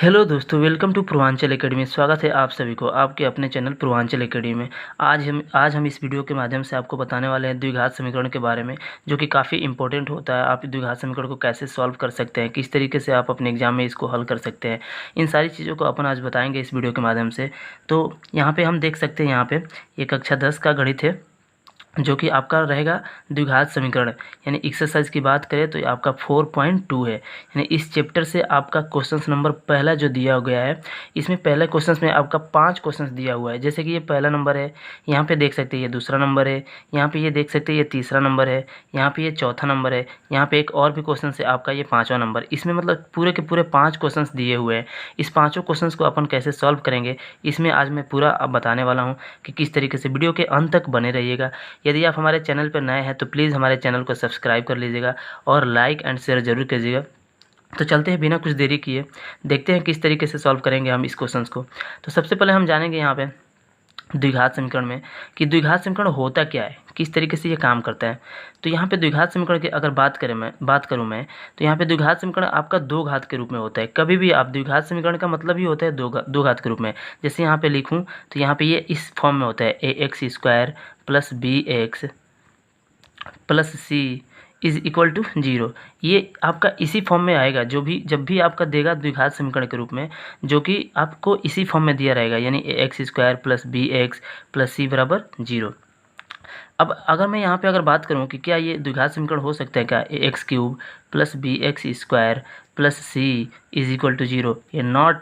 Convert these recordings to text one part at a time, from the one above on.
Hello दोस्तों, welcome to Purvanchal academy. स्वागत है आप सभी को आपके अपने चैनल पूर्वांचल एकेडमी में। आज हम इस वीडियो के माध्यम से आपको बताने वाले हैं द्विघात समीकरण के बारे में, जो कि काफ़ी इंपॉर्टेंट होता है। आप द्विघात समीकरण को कैसे सॉल्व कर सकते हैं, किस तरीके से आप अपने एग्जाम में इसको हल कर सकते हैं, इन सारी चीज़ों को अपन आज बताएंगे इस वीडियो के माध्यम से। तो यहाँ पर हम देख सकते हैं, यहाँ पर ये कक्षा 10 का गणित है, जो कि आपका रहेगा द्विघात समीकरण। यानी एक्सरसाइज की बात करें तो ये आपका 4.2 है। यानी इस चैप्टर से आपका क्वेश्चन नंबर पहला जो दिया गया है, इसमें पहले क्वेश्चन में आपका 5 क्वेश्चन दिया हुआ है। जैसे कि ये पहला नंबर है, यहाँ पे देख सकते हैं ये दूसरा नंबर है, यहाँ पे ये देख सकते हैं ये तीसरा नंबर है, यहाँ पे ये चौथा नंबर है, यहाँ पे एक और भी क्वेश्चन है आपका ये 5वां नंबर। इसमें मतलब पूरे के पूरे 5 क्वेश्चन दिए हुए हैं। इस पाँचों क्वेश्चन को अपन कैसे सॉल्व करेंगे, इसमें आज मैं पूरा अब बताने वाला हूँ कि किस तरीके से। वीडियो के अंत तक बने रहिएगा। यदि आप हमारे चैनल पर नए हैं तो प्लीज़ हमारे चैनल को सब्सक्राइब कर लीजिएगा और लाइक एंड शेयर जरूर कीजिएगा। तो चलते हैं बिना कुछ देरी किए, देखते हैं किस तरीके से सॉल्व करेंगे हम इस क्वेश्चन को। तो सबसे पहले हम जानेंगे यहाँ पे द्विघात समीकरण में कि द्विघात समीकरण होता क्या है, किस तरीके से ये काम करता है। तो यहाँ पे द्विघात समीकरण की अगर बात करूँ मैं तो यहाँ पे द्विघात समीकरण आपका दो घात के रूप में होता है। कभी भी आप द्विघात समीकरण का मतलब ही होता है दो घात के रूप में। जैसे यहाँ पे लिखूँ तो यहाँ पे ये इस फॉर्म में होता है ax² + bx + c is equal to 0। ये आपका इसी फॉर्म में आएगा, जब भी आपका देगा द्विघात समीकरण के रूप में, जो कि आपको इसी फॉर्म में दिया रहेगा। यानी ax² + bx + c = 0। अब अगर मैं यहाँ पे अगर बात करूँ कि क्या ये द्विघात समीकरण हो सकता है क्या, ax³ + bx² + c is equal to 0।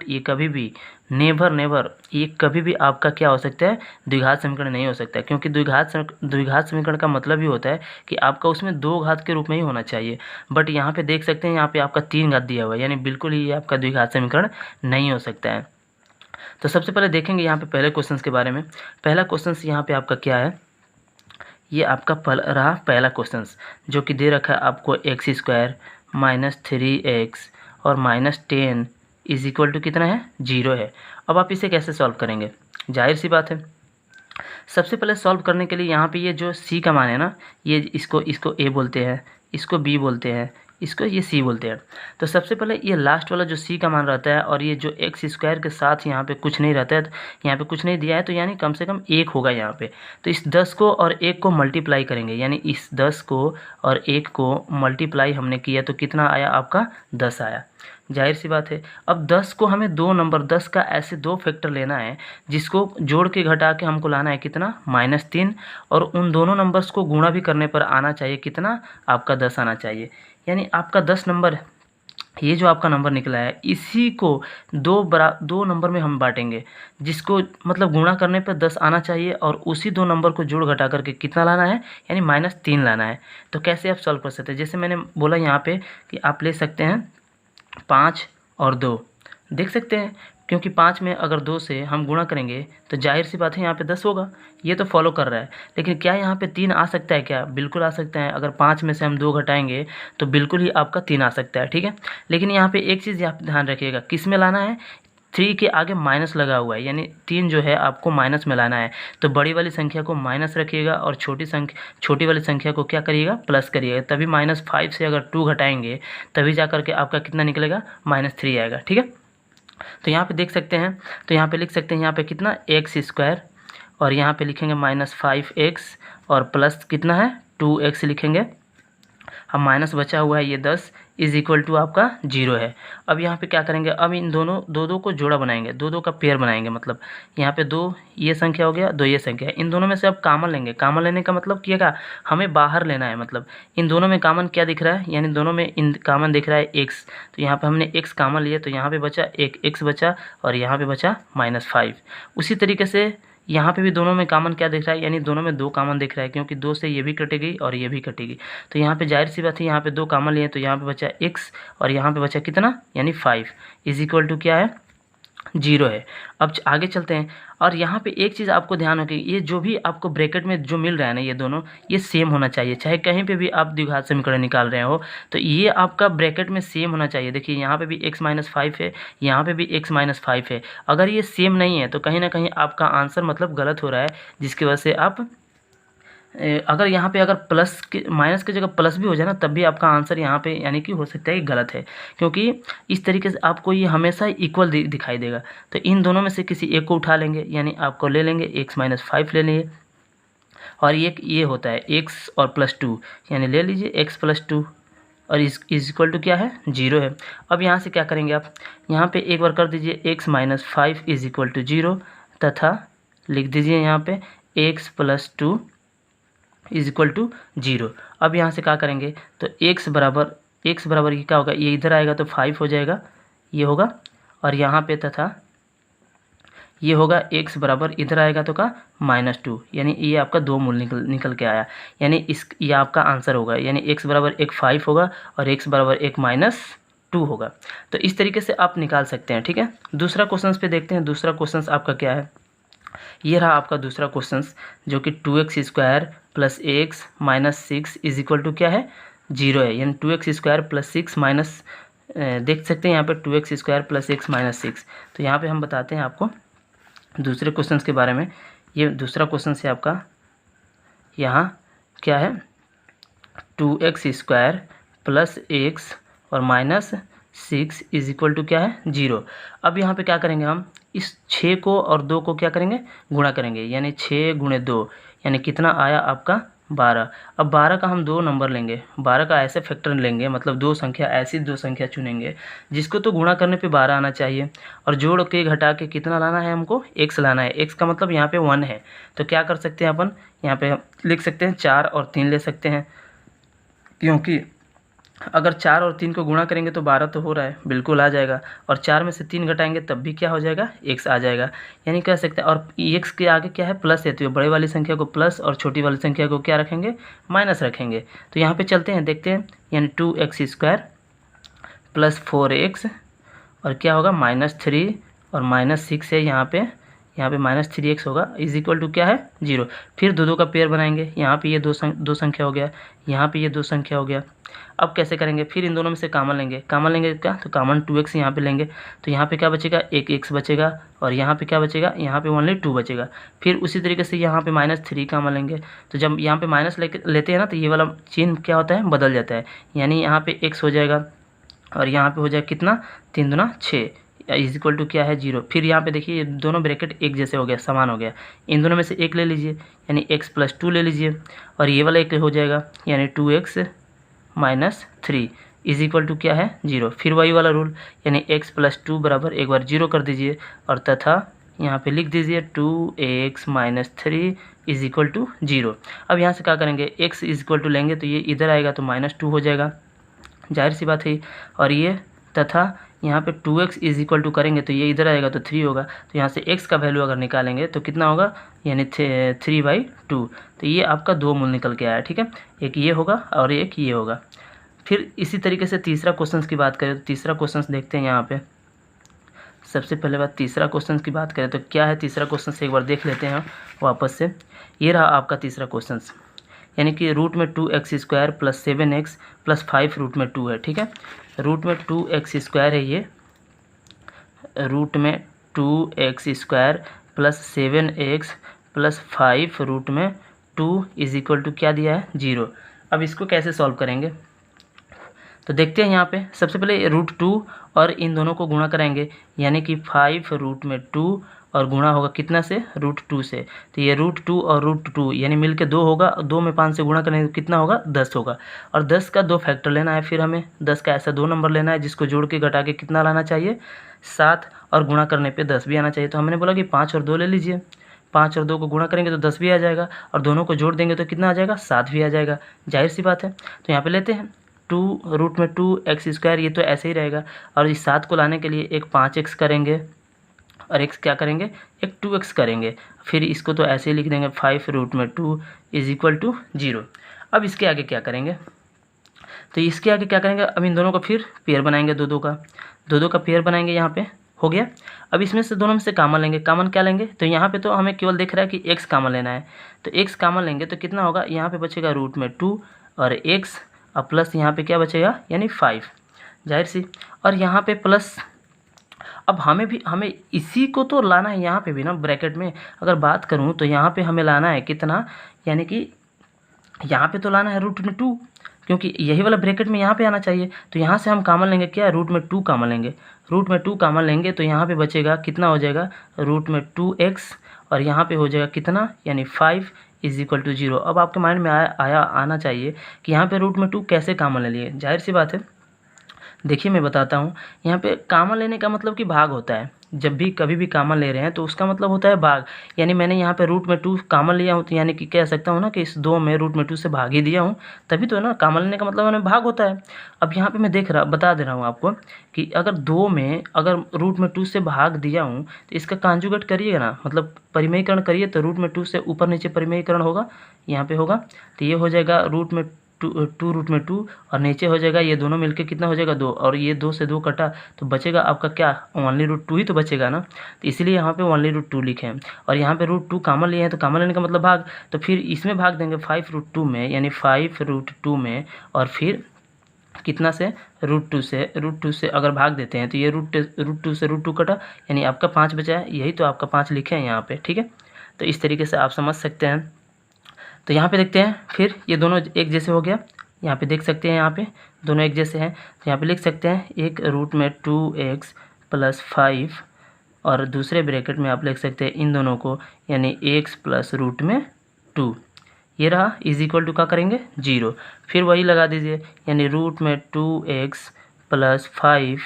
ये कभी भी नेवर ये कभी भी आपका क्या हो सकता है, द्विघात समीकरण नहीं हो सकता है। क्योंकि द्विघात समीकरण का मतलब ही होता है कि आपका उसमें दो घात के रूप में ही होना चाहिए। बट यहाँ पे देख सकते हैं, यहाँ पे आपका 3 घात दिया हुआ है, यानी बिल्कुल ही ये आपका द्विघात समीकरण नहीं हो सकता है। तो सबसे पहले देखेंगे यहाँ पे पहले क्वेश्चन के बारे में। पहला क्वेश्चन यहाँ पे आपका क्या है, ये आपका रहा पहला क्वेश्चन, जो कि दे रखा है आपको x² - 3x और -10 इज इक्वल टू कितना है, 0 है। अब आप इसे कैसे सॉल्व करेंगे, जाहिर सी बात है। सबसे पहले सॉल्व करने के लिए यहाँ पे ये जो c का मान है ना, ये इसको a बोलते हैं, इसको b बोलते हैं, इसको ये c बोलते हैं। तो सबसे पहले ये लास्ट वाला जो c का मान रहता है, और ये जो x² के साथ यहाँ पे कुछ नहीं रहता है, तो यहाँ पे कुछ नहीं दिया है, तो यानी कम से कम 1 होगा यहाँ पे। तो इस 10 को और 1 को मल्टीप्लाई करेंगे, यानी इस 10 को और 1 को मल्टीप्लाई हमने किया तो कितना आया आपका, 10 आया। जाहिर सी बात है। अब 10 को हमें 10 का ऐसे 2 फैक्टर लेना है, जिसको जोड़ के घटा के हमको लाना है कितना, -3। और उन दोनों नंबर्स को गुणा भी करने पर आना चाहिए कितना, आपका 10 आना चाहिए। यानी आपका 10 नंबर, ये जो आपका नंबर निकला है, इसी को दो नंबर में हम बांटेंगे, जिसको मतलब गुणा करने पर 10 आना चाहिए, और उसी 2 नंबर को जोड़ घटा करके कितना लाना है, यानी -3 लाना है। तो कैसे आप सॉल्व कर सकते हैं, जैसे मैंने बोला यहाँ पे कि आप ले सकते हैं 5 और 2, देख सकते हैं, क्योंकि 5 में अगर 2 से हम गुणा करेंगे तो जाहिर सी बात है यहाँ पे 10 होगा। ये तो फॉलो कर रहा है। लेकिन क्या यहाँ पे 3 आ सकता है क्या, बिल्कुल आ सकता है। अगर 5 में से हम 2 घटाएंगे तो बिल्कुल ही आपका 3 आ सकता है, ठीक है। लेकिन यहाँ पे एक चीज़ आप ध्यान रखिएगा, किस में लाना है, 3 के आगे माइनस लगा हुआ है, यानी 3 जो है आपको माइनस में लाना है। तो बड़ी वाली संख्या को माइनस रखिएगा और छोटी वाली संख्या को क्या करिएगा, प्लस करिएगा। तभी -5 से अगर 2 घटाएंगे तभी जा करके आपका कितना निकलेगा, -3 आएगा, ठीक है। तो यहाँ पे देख सकते हैं, तो यहाँ पे लिख सकते हैं, यहाँ पे कितना x² और यहाँ पे लिखेंगे -5x और प्लस कितना है 2x लिखेंगे। अब माइनस बचा हुआ है ये 10 इज इक्वल टू आपका 0 है। अब यहाँ पे क्या करेंगे, अब इन दो को जोड़ा बनाएंगे, दो का पेयर बनाएंगे। मतलब यहाँ पे 2 ये संख्या हो गया, 2 ये संख्या है। इन दोनों में से अब कॉमन लेंगे। कॉमन लेने का मतलब क्या, हमें बाहर लेना है। मतलब इन दोनों में कॉमन क्या दिख रहा है, यानी दोनों में इन कॉमन दिख रहा है x। तो यहाँ पर हमने x कॉमन लिया, तो यहाँ पर बचा एक x बचा, और यहाँ पर बचा -5। उसी तरीके से यहाँ पे भी दोनों में कॉमन क्या दिख रहा है, यानी दोनों में 2 कॉमन दिख रहा है, क्योंकि 2 से ये भी कटेगी और ये भी कटेगी। तो यहाँ पे जाहिर सी बात है, यहाँ पे 2 कॉमन लिए, तो यहाँ पे बचा x और यहाँ पे बचा कितना, यानी 5 इज इक्वल टू क्या है, 0 है। अब आगे चलते हैं, और यहाँ पे एक चीज़ आपको ध्यान रखें, ये जो भी आपको ब्रैकेट में जो मिल रहा है ना, ये दोनों ये सेम होना चाहिए। चाहे कहीं पे भी आप द्विघात समीकरण निकाल रहे हो तो ये आपका ब्रैकेट में सेम होना चाहिए। देखिए यहाँ पे भी x - 5 है, यहाँ पे भी x - 5 है। अगर ये सेम नहीं है तो कहीं ना कहीं आपका आंसर मतलब गलत हो रहा है, जिसकी वजह से आप अगर यहाँ पे अगर प्लस के माइनस की जगह प्लस भी हो जाए ना, तब भी आपका आंसर यहाँ पे यानी कि हो सकता है कि गलत है, क्योंकि इस तरीके से आपको ये हमेशा इक्वल दिखाई देगा। तो इन दोनों में से किसी एक को उठा लेंगे, यानी आपको ले लेंगे x-5 ले लेंगे, और ये होता है x और +2, यानी ले लीजिए x+2, और इज इक्वल टू क्या है, 0 है। अब यहाँ से क्या करेंगे आप, यहाँ पे एक बार कर दीजिए x-5 इज इक्वल टू 0, तथा लिख दीजिए यहाँ पे x+2 इज इक्वल टू 0। अब यहाँ से क्या करेंगे, तो x बराबर ये क्या होगा, ये इधर आएगा तो 5 हो जाएगा, ये होगा, और यहाँ पे तथा ये होगा x बराबर इधर आएगा तो का -2, यानी ये आपका 2 मूल निकल के आया, यानी ये आपका आंसर होगा, यानी x बराबर एक 5 होगा और x बराबर एक -2 होगा। तो इस तरीके से आप निकाल सकते हैं, ठीक है। दूसरा क्वेश्चन पे देखते हैं, दूसरा क्वेश्चन आपका क्या है। ये रहा आपका दूसरा क्वेश्चन, जो कि 2x² + x - 6 is equal to क्या है, 0 है, यानी 2x² + 6 माइनस, देख सकते हैं यहाँ पे 2x² + x - 6। तो यहाँ पे हम बताते हैं आपको दूसरे क्वेश्चंस के बारे में। ये दूसरा क्वेश्चन है आपका, यहाँ क्या है, 2x² + x और -6 इज इक्वल टू क्या है, 0। अब यहाँ पे क्या करेंगे, हम इस 6 को और 2 को क्या करेंगे, गुणा करेंगे, यानी 6 × 2, यानी कितना आया आपका 12। अब 12 का हम 2 नंबर लेंगे, 12 का ऐसे फैक्टर लेंगे, मतलब ऐसी दो संख्या चुनेंगे जिसको तो गुणा करने पे 12 आना चाहिए, और जोड़ के घटा के कितना लाना है, हमको x लाना है। x का मतलब यहाँ पे 1 है, तो क्या कर सकते हैं अपन, यहाँ पे लिख सकते हैं 4 और 3 ले सकते हैं, क्योंकि अगर 4 और 3 को गुणा करेंगे तो 12 तो हो रहा है, बिल्कुल आ जाएगा, और 4 में से 3 घटाएंगे तब भी क्या हो जाएगा, x आ जाएगा, यानी कह सकते हैं। और x के आगे क्या है, प्लस है, तो ये बड़े वाली संख्या को प्लस और छोटी वाली संख्या को क्या रखेंगे, माइनस रखेंगे। तो यहाँ पे चलते हैं, देखते हैं, यानी 2x² + 4x और क्या होगा, -3 और -6 है, यहाँ पे -3x होगा, इज इक्वल टू क्या है, 0। फिर दो का पेयर बनाएंगे, यहाँ पे ये दो संख्या हो गया, यहाँ पे ये 2 संख्या हो गया। अब कैसे करेंगे, फिर इन दोनों में से कॉमन लेंगे क्या, तो कॉमन 2x यहाँ पे लेंगे, तो यहाँ पे क्या बचेगा, एक x बचेगा, और यहाँ पे क्या बचेगा, यहाँ पे ओनली 2 बचेगा। फिर उसी तरीके से यहाँ पे -3 कॉमन लेंगे, तो जब यहाँ पे माइनस लेते हैं ना, तो ये वाला चिन्ह क्या होता है, बदल जाता है, यानी यहाँ पे x हो जाएगा, और यहाँ पे हो जाएगा कितना, 3 दूना 6 इज इक्वल टू क्या है, 0। फिर यहाँ पे देखिए, ये दोनों ब्रैकेट एक जैसे हो गया, समान हो गया, इन दोनों में से एक ले लीजिए, यानी x+2 ले लीजिए, और ये वाला एक हो जाएगा, यानी 2x - 3 इज इक्वल टू क्या है, 0। फिर वही वाला रूल, यानी x+2 बराबर एक बार 0 कर दीजिए, और तथा यहाँ पे लिख दीजिए 2x - 3 इज इक्वल टू 0। अब यहाँ से क्या करेंगे, x इज इक्वल टू लेंगे तो ये इधर आएगा तो -2 हो जाएगा, जाहिर सी बात है, और ये तथा यहाँ पे 2x इज इक्वल टू करेंगे तो ये इधर आएगा तो 3 होगा, तो यहाँ से x का वैल्यू अगर निकालेंगे तो कितना होगा, यानी 3/2। तो ये आपका 2 मूल निकल के आया, ठीक है, एक ये होगा और एक ये होगा। फिर इसी तरीके से तीसरा क्वेश्चन की बात करें तो तीसरा क्वेश्चन देखते हैं। यहाँ पे सबसे पहले बात तीसरा क्वेश्चन की बात करें तो क्या है तीसरा क्वेश्चन, से एक बार देख लेते हैं वापस से। ये रहा आपका तीसरा क्वेश्चन, यानी कि √2x² + 7x + 5 √2 है, ठीक है। √2x² है ये, √2x² + 7x + 5 √2 is equal to क्या दिया है, 0। अब इसको कैसे सॉल्व करेंगे, तो देखते हैं। यहाँ पे सबसे पहले √2 और इन दोनों को गुणा कराएंगे, यानी कि 5 √2 और गुणा होगा कितना से, √2 से, तो ये √2 और √2 यानी मिल के 2 होगा, 2 में 5 से गुणा करेंगे तो कितना होगा, 10 होगा, और 10 का 2 फैक्टर लेना है। फिर हमें 10 का ऐसा 2 नंबर लेना है जिसको जोड़ के घटा के कितना लाना चाहिए, 7, और गुणा करने पे 10 भी आना चाहिए। तो हमने बोला कि 5 और 2 ले लीजिए, 5 और 2 को गुणा करेंगे तो 10 भी आ जाएगा, और दोनों को जोड़ देंगे तो कितना आ जाएगा, 7 भी आ जाएगा, जाहिर सी बात है। तो यहाँ पे लेते हैं 2√2x², ये तो ऐसे ही रहेगा, और इस 7 को लाने के लिए एक 5x करेंगे और x क्या करेंगे, एक 2x करेंगे, फिर इसको तो ऐसे ही लिख देंगे 5 √2 इज इक्वल टू 0। अब इसके आगे क्या करेंगे, तो इसके आगे क्या करेंगे, अब इन दोनों का फिर पेयर बनाएंगे, दो का पेयर बनाएंगे, यहाँ पे हो गया। अब इसमें से दोनों में से कॉमन लेंगे, कॉमन क्या लेंगे, तो यहाँ पे तो हमें केवल दिख रहा है कि x कॉमन लेना है, तो x कॉमन लेंगे तो कितना होगा, यहाँ पे बचेगा √2 और x, और प्लस यहाँ पे क्या बचेगा, यानी 5, जाहिर सी, और यहाँ पे प्लस। अब हमें इसी को तो लाना है, यहाँ पे भी ना ब्रैकेट में अगर बात करूँ तो यहाँ पे हमें लाना है कितना, यानी कि यहाँ पे तो लाना है रूट में 2, क्योंकि यही वाला ब्रैकेट में यहाँ पे आना चाहिए। तो यहाँ से हम कॉमन लेंगे क्या, रूट में 2 कॉमन लेंगे। रूट में 2 कॉमन लेंगे तो यहाँ पे बचेगा कितना हो जाएगा, रूट में 2x, और यहाँ पे हो जाएगा कितना, यानी 5 = 0। अब आपके माइंड में आना चाहिए कि यहाँ पे रूट में 2 कैसे कॉमन ले लिए। जाहिर सी बात है, देखिए मैं बताता हूँ। यहाँ पे कॉमन लेने का मतलब कि भाग होता है। जब भी कभी भी कॉमन ले रहे हैं तो उसका मतलब होता है भाग। यानी मैंने यहाँ पे रूट में 2 कॉमन लिया हूँ, तो यानी कि कह सकता हूँ ना कि इस 2 में रूट में 2 से भाग ही दिया हूँ, तभी तो है ना। कॉमन लेने का मतलब मैंने भाग होता है। अब यहाँ पे मैं बता दे रहा हूँ आपको कि अगर 2 में अगर रूट में 2 से भाग दिया हूँ तो इसका कॉन्जुगेट करिएगा ना, मतलब परिमेयीकरण करिए, तो रूट में 2 से ऊपर नीचे परिमेयीकरण होगा, यहाँ पे होगा। तो ये हो जाएगा रूट में 2 रूट में 2, और नीचे हो जाएगा ये दोनों मिलके कितना हो जाएगा 2, और ये 2 से 2 कटा तो बचेगा आपका क्या, ओनली रूट 2 ही तो बचेगा ना। तो इसलिए यहाँ पे ओनली रूट 2 लिखे हैं, और यहाँ पे रूट 2 कॉमन लिए हैं, तो कॉमन लेने का मतलब भाग। तो फिर इसमें भाग देंगे 5√2 में, यानी 5√2 में, और फिर कितना से, रूट टू से अगर भाग देते हैं तो ये रूट 2 से रूट 2 कटा, यानी आपका 5 बचा है। यही तो आपका 5 लिखे हैं यहाँ पे, ठीक है। तो इस तरीके से आप समझ सकते हैं। तो यहाँ पे देखते हैं, फिर ये दोनों एक जैसे हो गया, यहाँ पे देख सकते हैं, यहाँ पे दोनों एक जैसे हैं। तो यहाँ पे लिख सकते हैं एक रूट में 2x + 5, और दूसरे ब्रैकेट में आप लिख सकते हैं इन दोनों को, यानी x + रूट में 2। ये रहा = क्या करेंगे, 0। फिर वही लगा दीजिए, यानी रूट में 2x + 5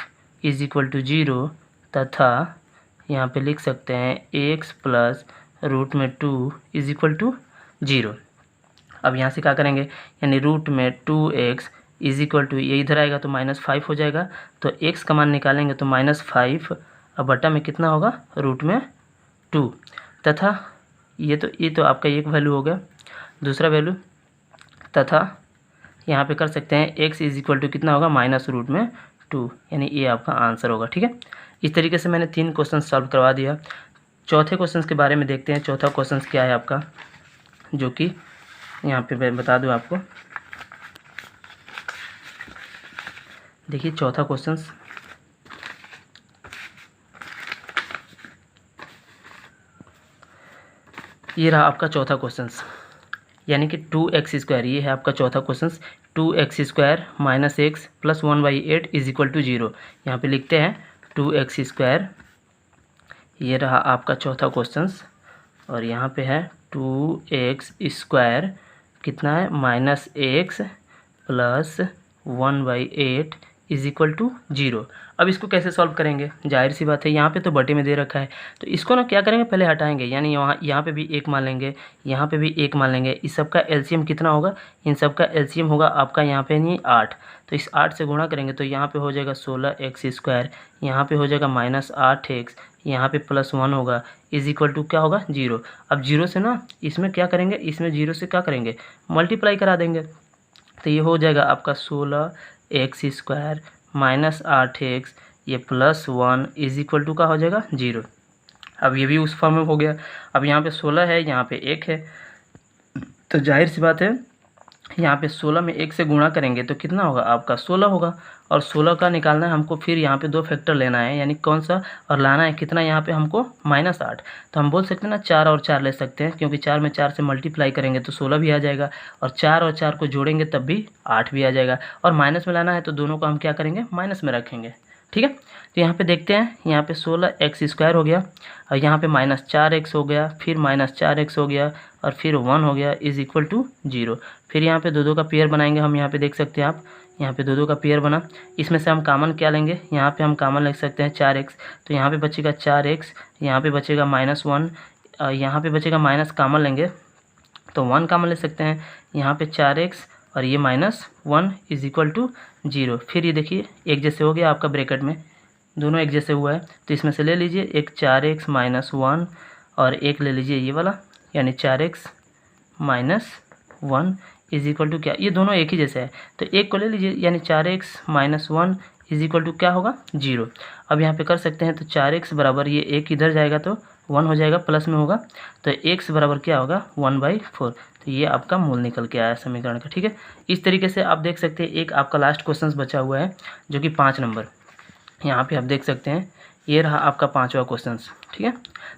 = 0, तथा यहाँ पे लिख सकते हैं x + रूट में 2 = 0। अब यहाँ से क्या करेंगे, यानी रूट में 2x = ये इधर आएगा तो -5 हो जाएगा, तो x का मान निकालेंगे तो -5, अब बटा में कितना होगा, रूट में 2, तथा ये तो आपका एक वैल्यू हो गया। दूसरा वैल्यू, तथा यहाँ पे कर सकते हैं x = कितना होगा, -रूट में 2, यानी ये आपका आंसर होगा, ठीक है। इस तरीके से मैंने 3 क्वेश्चन सॉल्व करवा दिया। चौथे क्वेश्चन के बारे में देखते हैं। चौथा क्वेश्चन क्या है आपका, जो कि यहाँ पे मैं बता दूँ आपको। देखिए चौथा क्वेश्चन, ये रहा आपका चौथा क्वेश्चन, यानी कि 2x², ये है आपका चौथा क्वेश्चन। 2x² - x + 1/8 = 0। यहाँ पे लिखते हैं 2x², ये रहा आपका चौथा क्वेश्चन, और यहाँ पे है 2x² कितना है, -x + 1/8 = 0। अब इसको कैसे सॉल्व करेंगे, जाहिर सी बात है, यहाँ पे तो बटे में दे रखा है, तो इसको ना क्या करेंगे, पहले हटाएंगे, यानी यहाँ पे भी 1 मान लेंगे, यहाँ पे भी 1 मान लेंगे। इस सब का एलसीएम कितना होगा, इन सब का एलसीएम होगा आपका यहाँ पे नहीं 8, तो इस 8 से गुणा करेंगे तो यहाँ पे हो जाएगा 16x², यहाँ पे हो जाएगा -8x, यहाँ पे +1 होगा, = क्या होगा, 0। अब 0 से ना इसमें क्या करेंगे, इसमें 0 से क्या करेंगे, मल्टीप्लाई करा देंगे, तो ये हो जाएगा आपका 16x² -8x, ये +1 = का हो जाएगा 0। अब ये भी उस फॉर्म में हो गया। अब यहाँ पे 16 है, यहाँ पे 1 है, तो जाहिर सी बात है यहाँ पे 16 में 1 से गुणा करेंगे तो कितना होगा, आपका 16 होगा, और 16 का निकालना है हमको। फिर यहाँ पे 2 फैक्टर लेना है, यानी कौन सा, और लाना है कितना यहाँ पे हमको, -8। तो हम बोल सकते हैं ना 4 और 4 ले सकते हैं, क्योंकि 4 में 4 से मल्टीप्लाई करेंगे तो 16 भी आ जाएगा, और 4 और 4 को जोड़ेंगे तब भी 8 भी आ जाएगा, और माइनस में लाना है तो दोनों को हम क्या करेंगे, माइनस में रखेंगे, ठीक है। तो यहाँ पे देखते हैं, यहाँ पे 16x² हो गया, और यहाँ पे -4x हो गया, फिर -4x हो गया, और फिर 1 हो गया, = 0। फिर यहाँ पे 2 का पेयर बनाएंगे हम, यहाँ पे देख सकते हैं आप, यहाँ पे 2 का पेयर बना। इसमें से हम कॉमन क्या लेंगे, यहाँ पे हम कॉमन लिख सकते हैं 4x, तो यहाँ पे बचेगा 4x, यहाँ पे बचेगा -1, यहाँ पे बचेगा माइनस, कॉमन लेंगे तो 1 कॉमन ले सकते हैं, यहाँ पे 4x और ये -1 = 0। फिर ये देखिए एक जैसे हो गया आपका, ब्रैकेट में दोनों एक जैसे हुआ है, तो इसमें से ले लीजिए एक 4x - 1, और एक ले लीजिए ये वाला, यानी 4x - 1 = क्या, ये दोनों एक ही जैसे है, तो एक को ले लीजिए, यानी 4x - 1 = क्या होगा, 0। अब यहाँ पे कर सकते हैं, तो 4x बराबर, ये एक इधर जाएगा तो 1 हो जाएगा, प्लस में होगा, तो x बराबर क्या होगा, 1/4। तो ये आपका मूल निकल के आया समीकरण का, ठीक है। इस तरीके से आप देख सकते हैं। एक आपका लास्ट क्वेश्चन बचा हुआ है, जो कि 5 नंबर। यहाँ पे आप देख सकते हैं ये रहा आपका 5वां क्वेश्चन। ठीक है,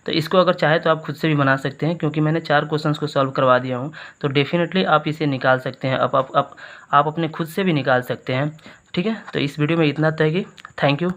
तो इसको अगर चाहे तो आप खुद से भी बना सकते हैं, क्योंकि मैंने 4 क्वेश्चंस को सॉल्व करवा दिया हूँ, तो डेफिनेटली आप इसे निकाल सकते हैं। आप अपने खुद से भी निकाल सकते हैं। ठीक है, तो इस वीडियो में इतना तक ही। Thank you.